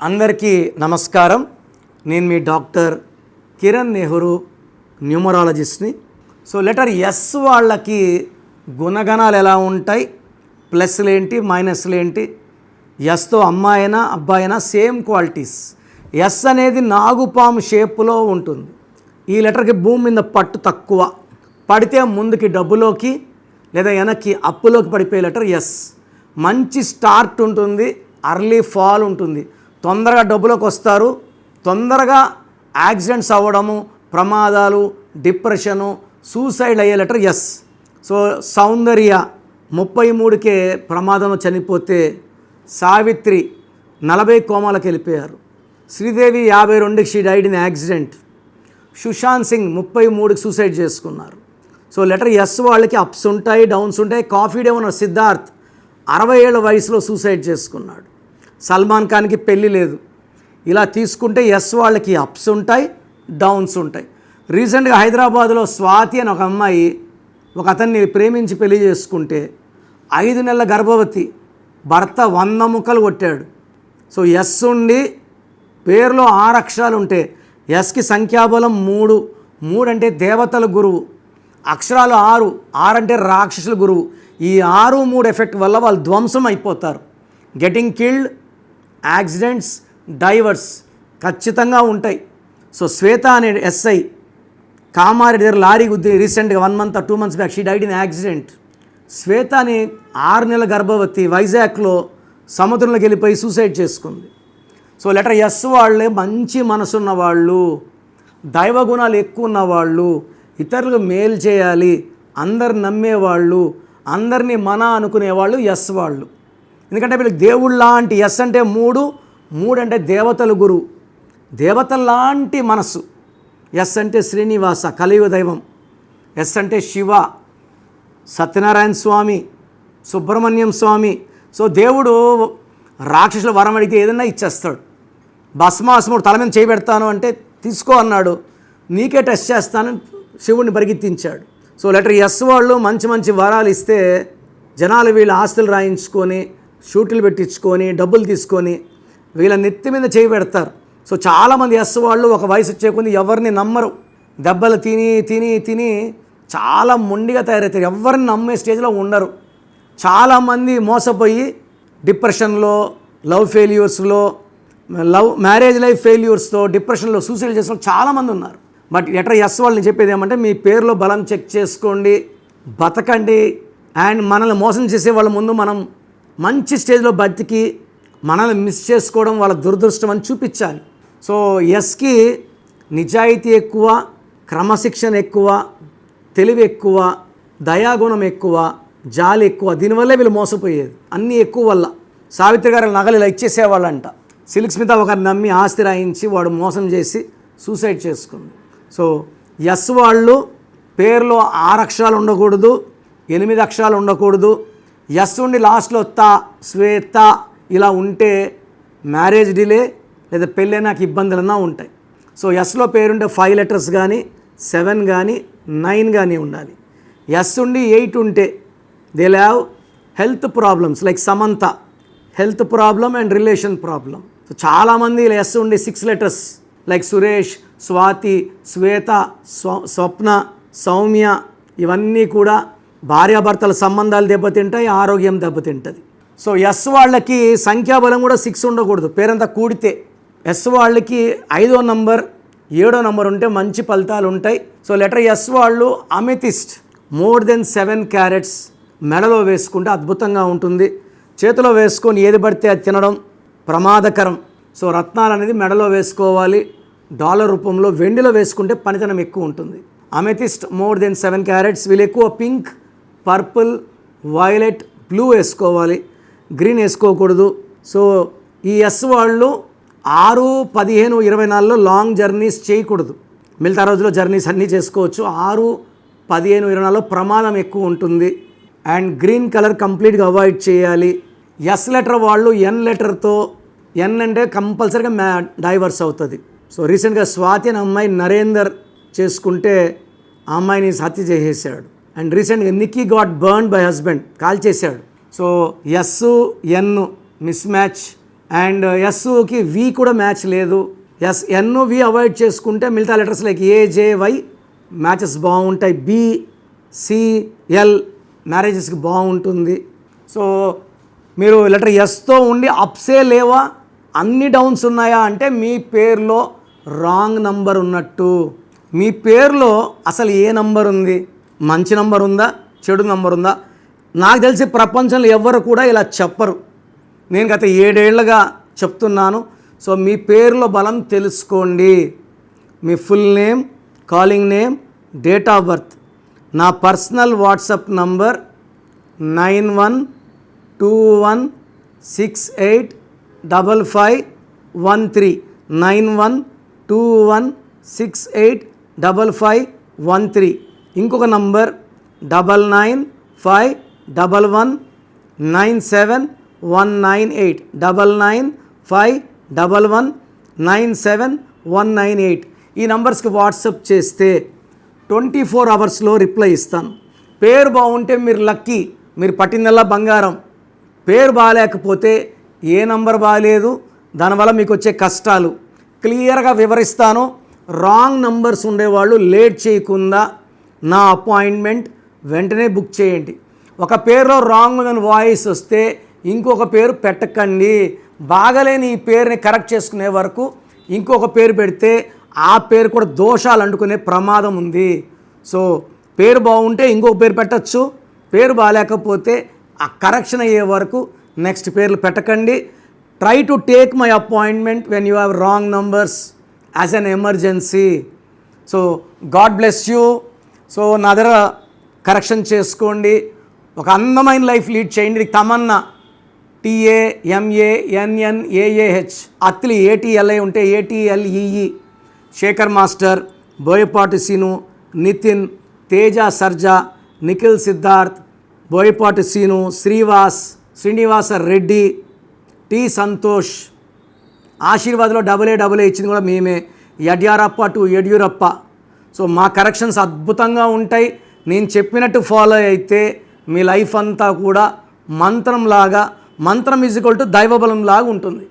అందరికీ నమస్కారం. నేను మీ డాక్టర్ కిరణ్ నెహ్రూ, న్యూమరాలజిస్ట్ని. సో లెటర్ ఎస్ వాళ్ళకి గుణగణాలు ఎలా ఉంటాయి, ప్లస్లు ఏంటి, మైనస్లు ఏంటి, ఎస్తో అమ్మాయినా అబ్బాయినా సేమ్ క్వాలిటీస్. ఎస్ అనేది నాగుపాము షేపులో ఉంటుంది. ఈ లెటర్కి భూమి మీద పట్టు తక్కువ, పడితే ముందుకి డబ్బులోకి లేదా వెనక్కి అప్పులోకి పడిపోయే లెటర్ ఎస్. మంచి స్టార్ట్ ఉంటుంది, అర్లీ ఫాల్ ఉంటుంది, తొందరగా డబ్బులోకి వస్తారు, తొందరగా యాక్సిడెంట్స్ అవ్వడము, ప్రమాదాలు, డిప్రెషను, సూసైడ్ అయ్యే లెటర్ ఎస్. సో సౌందర్య 33కే ప్రమాదంలో చనిపోతే, సావిత్రి 40 కోమాలకు వెళ్ళిపోయారు, శ్రీదేవి 52కి she died in accident, Sushant Singh 33కి సూసైడ్ చేసుకున్నారు. సో లెటర్ ఎస్ వాళ్ళకి అప్స్ ఉంటాయి, డౌన్స్ ఉంటాయి. కాఫీ డే ఉన్న సిద్ధార్థ్ 60 ఏళ్ళ వయసులో సూసైడ్ చేసుకున్నాడు. సల్మాన్ ఖాన్కి పెళ్ళి లేదు. ఇలా తీసుకుంటే ఎస్ వాళ్ళకి అప్స్ ఉంటాయి, డౌన్స్ ఉంటాయి. రీసెంట్గా హైదరాబాద్లో స్వాతి అని ఒక అమ్మాయి ఒక అతన్ని ప్రేమించి పెళ్లి చేసుకుంటే 5 నెలల గర్భవతి, భర్త 100 ముక్కలు కొట్టాడు. సో ఎస్ ఉండి పేరులో 6 అక్షరాలు ఉంటే, ఎస్కి సంఖ్యాబలం 3, 3 అంటే దేవతల గురువు, అక్షరాలు 6, 6 అంటే రాక్షసుల గురువు. ఈ 6, 3 ఎఫెక్ట్ వల్ల వాళ్ళు ధ్వంసం అయిపోతారు. గెటింగ్ కిల్డ్, యాక్సిడెంట్స్, డైవర్స్ ఖచ్చితంగా ఉంటాయి. సో శ్వేత అనే ఎస్ఐ కామారెడ్డి దగ్గర లారీ గుద్ది రీసెంట్గా 1 month 2 months back she died in accident. Swetha అని 6 నెలల గర్భవతి వైజాగ్లో సముద్రంలోకి వెళ్ళిపోయి సూసైడ్ చేసుకుంది. సో లెటర్ ఎస్ వాళ్ళే మంచి మనసున్న వాళ్ళు, దైవ గుణాలు ఎక్కువ ఉన్నవాళ్ళు, ఇతరులకు మేలు చేయాలి, అందరు నమ్మేవాళ్ళు, అందరినీ మన అనుకునేవాళ్ళు ఎస్ వాళ్ళు. ఎందుకంటే వీళ్ళకి దేవుళ్ళ లాంటి ఎస్ అంటే 3, 3 అంటే దేవతల గురువు, దేవతల లాంటి మనసు. ఎస్ అంటే శ్రీనివాస కలియుగ దైవం, ఎస్ అంటే శివ, సత్యనారాయణ స్వామి, సుబ్రహ్మణ్యం స్వామి. సో దేవుడు రాక్షసుల వరం అడిగితే ఏదైనా ఇచ్చేస్తాడు. భస్మాసుముడు తల మీద చేయబెడతాను అంటే తీసుకో అన్నాడు, నీకే టెస్ట్ చేస్తానని శివుడిని పరిగెత్తించాడు. సో లెటర్ ఎస్ వాళ్ళు మంచి మంచి వరాలు ఇస్తే జనాలు వీళ్ళ ఆస్తులు రాయించుకొని, షూట్లు పెట్టించుకొని, డబ్బులు తీసుకొని వీళ్ళ నెత్తి మీద చేయి పెడతారు. సో చాలామంది ఎస్ వాళ్ళు ఒక వయసు వచ్చే కొద్ది ఎవరిని నమ్మరు, దెబ్బలు తిని తిని తిని చాలా మొండిగా తయారవుతారు, ఎవరిని నమ్మే స్టేజ్లో ఉండరు. చాలామంది మోసపోయి డిప్రెషన్లో, లవ్ ఫెయిల్యూర్స్లో, మ్యారేజ్ లైఫ్ ఫెయిల్యూర్స్తో, డిప్రెషన్లో సూసైడ్ చేసిన చాలామంది ఉన్నారు. బట్ లెటర్ ఎస్ వాళ్ళని చెప్పేది ఏమంటే, మీ పేరులో బలం చెక్ చేసుకోండి, బతకండి. అండ్ మనల్ని మోసం చేసే వాళ్ళ ముందు మనం మంచి స్టేజ్లో బతికి మనల్ని మిస్ చేసుకోవడం వాళ్ళ దురదృష్టం అని చూపించాలి. సో ఎస్కి నిజాయితీ ఎక్కువ, క్రమశిక్షణ ఎక్కువ, తెలివి ఎక్కువ, దయాగుణం ఎక్కువ, జాలి ఎక్కువ. దీనివల్లే వీళ్ళు మోసపోయేది, అన్నీ ఎక్కువ వల్ల. సావిత్రి గారు నగలు ఇలా ఇచ్చేసేవాళ్ళంట. సిల్క్ స్మిత ఒకరిని నమ్మి ఆస్తి రాయించి వాడు మోసం చేసి సూసైడ్ చేసుకుంది. సో ఎస్ వాళ్ళు పేరులో 6 అక్షరాలు ఉండకూడదు, 8 అక్షరాలు ఉండకూడదు. ఎస్ ఉండి లాస్ట్లో తా, శ్వేత ఇలా ఉంటే మ్యారేజ్ డిలే లేదా పెళ్ళైనాక ఇబ్బందులన్నా ఉంటాయి. సో ఎస్లో పేరుంటే 5 లెటర్స్ కానీ 7 కానీ 9 కానీ ఉండాలి. ఎస్ ఉండి 8 ఉంటే they have health problems like Samantha, health problem and relation problem. So చాలామంది ఎస్ ఉండి 6 లెటర్స్ లైక్ సురేష్, స్వాతి, శ్వేత, స్వప్న, సౌమ్య, ఇవన్నీ కూడా భార్యాభర్తల సంబంధాలు దెబ్బతింటాయి, ఆరోగ్యం దెబ్బతింటుంది. సో ఎస్ వాళ్ళకి సంఖ్యాబలం కూడా 6 ఉండకూడదు, పేరంతా కూడితే. ఎస్ వాళ్ళకి 5వ నంబర్ 7వ నంబర్ ఉంటే మంచి ఫలితాలు ఉంటాయి. సో లెటర్ ఎస్ వాళ్ళు అమెథిస్ట్ మోర్ దెన్ 7 క్యారెట్స్ మెడలో వేసుకుంటే అద్భుతంగా ఉంటుంది. చేతిలో వేసుకొని ఏది పడితే అది తినడం ప్రమాదకరం. సో రత్నాలు అనేది మెడలో వేసుకోవాలి, డాలర్ రూపంలో, వెండిలో వేసుకుంటే పనితనం ఎక్కువ ఉంటుంది. Amethyst more than 7 carats. వీళ్ళు ఎక్కువ పింక్, పర్పుల్, వైలెట్, బ్లూ వేసుకోవాలి, గ్రీన్ వేసుకోకూడదు. సో ఈ ఎస్ వాళ్ళు 6, 15, 24లో లాంగ్ జర్నీస్ చేయకూడదు. మిగతా రోజుల్లో జర్నీస్ అన్నీ చేసుకోవచ్చు. 6, 15, 24లో ప్రమాదం ఎక్కువ ఉంటుంది. అండ్ గ్రీన్ కలర్ కంప్లీట్గా అవాయిడ్ చేయాలి. ఎస్ లెటర్ వాళ్ళు ఎన్ లెటర్తో, ఎన్ అంటే కంపల్సరీగా డైవర్స్ అవుతుంది. సో రీసెంట్గా స్వాతి అనే అమ్మాయి నరేందర్ చేసుకుంటే ఆ అమ్మాయిని హత్య చేసేసాడు. అండ్ రీసెంట్గా Nikki got burn by husband, call చేశాడు. So S N miss match and ఎస్కి వి కూడా మ్యాచ్ లేదు. ఎన్ వి అవాయిడ్ చేసుకుంటే మిగతా లెటర్స్ లైక్ ఏజేవై మ్యాచెస్ బాగుంటాయి. బి సిఎల్ మ్యారేజెస్కి బాగుంటుంది. సో మీరు లెటర్ ఎస్తో ఉండి అప్సే లేవా, అన్ని డౌన్స్ ఉన్నాయా అంటే మీ పేరులో రాంగ్ నంబర్ ఉన్నట్టు. మీ పేరులో అసలు ఏ నంబర్ ఉంది, మంచి నంబర్ ఉందా, చెడు నంబర్ ఉందా? నాకు తెలిసి ప్రపంచంలో ఎవ్వరు కూడా ఇలా చెప్పరు. నేను గత 7 ఏళ్ళుగా చెప్తున్నాను. సో మీ పేరులో బలం తెలుసుకోండి. మీ full name, calling name, date of birth. నా పర్సనల్ వాట్సాప్ నంబర్ 9121685513 9121685513. ఇంకొక నంబర్ 9951197198 9951197198. ఈ నంబర్స్కి వాట్సాప్ చేస్తే 24 అవర్స్లో రిప్లై ఇస్తాను. పేరు బాగుంటే మీరు లక్కీ, మీరు పట్టిందల్లా బంగారం. పేరు బాగాలేకపోతే ఏ నంబర్ బాగాలేదు, దానివల్ల మీకు వచ్చే కష్టాలు క్లియర్గా వివరిస్తాను. రాంగ్ నంబర్స్ ఉండేవాళ్ళు లేట్ చేయకుండా నా అపాయింట్మెంట్ వెంటనే బుక్ చేయండి. ఒక పేరులో రాంగ్ అని వాయిస్ వస్తే ఇంకొక పేరు పెట్టకండి. బాగలేని ఈ పేరుని కరెక్ట్ చేసుకునే వరకు ఇంకొక పేరు పెడితే ఆ పేరు కూడా దోషాలు అంటుకునే ప్రమాదం ఉంది. సో పేరు బాగుంటే ఇంకొక పేరు పెట్టచ్చు, పేరు బాగాలేకపోతే ఆ కరెక్షన్ అయ్యే వరకు నెక్స్ట్ పేర్లు పెట్టకండి. Try to take my appointment when you have wrong numbers as an emergency. So God bless you. So నా దగ్గర కరెక్షన్ చేసుకోండి, ఒక అందమైన లైఫ్ లీడ్ చేయండి. ఇది తమన్నా, TAMANNAAH, అత్లి ATLI ఉంటే ATLEE, Shekhar master, Boyapati Seenu, Nithin, Teja Sarja, Nikhil Siddharth, Boyapati Seenu, Srinivasa Reddy, T Santosh. ఆశీర్వాద్లో AA ఇచ్చింది కూడా మేమే. యడ్యారప్ప టు యడ్యూరప్ప. సో మా కరెక్షన్స్ అద్భుతంగా ఉంటాయి. నేను చెప్పినట్టు ఫాలో అయితే మీ లైఫ్ అంతా కూడా మంత్రం ఈజ్ ఈక్వల్ టు దైవబలం లాగా ఉంటుంది.